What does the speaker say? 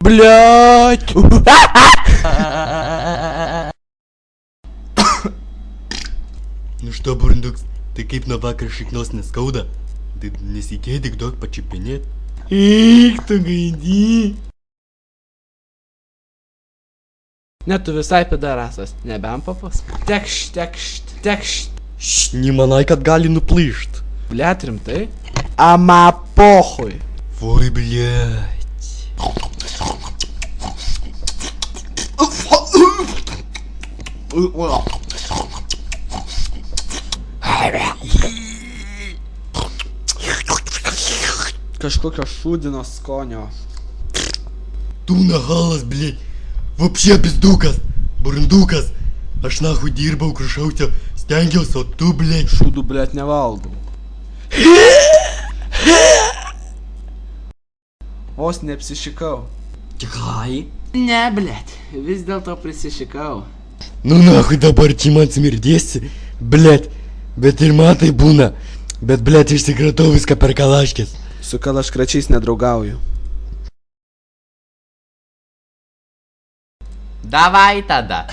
Блять! Nu što, burunduks, tai kaip nuo vakar šiknos neskauda? Tai nesikėdik daug pačiupinėt. Eik, tu gaidį. Ne, tu visai pedarasas, nebent papas. Tekšt. Nemanai, kad gali nuplyšt. Blet, rimtai? Ama pohui. Oi, blėt. Kažkokio šūdino skonio. Tu nahalas, blėt. Вообще пиздуkas. Burundukas. Aš nahui dirbau, krušausiau, stengiausi, o tu, blėt. Šūdų, blet, nevalgau. Vos neapsišikau. Tikrai? Ne, blet, vis dėlto prisišikau. Nu nahui dabar čia man smirdėsi, blėt. Bet ir man tai būna. Bet, blėt, išsikratau viską per kalaškės. Su kalaškračiais nedraugauju. Давай tada.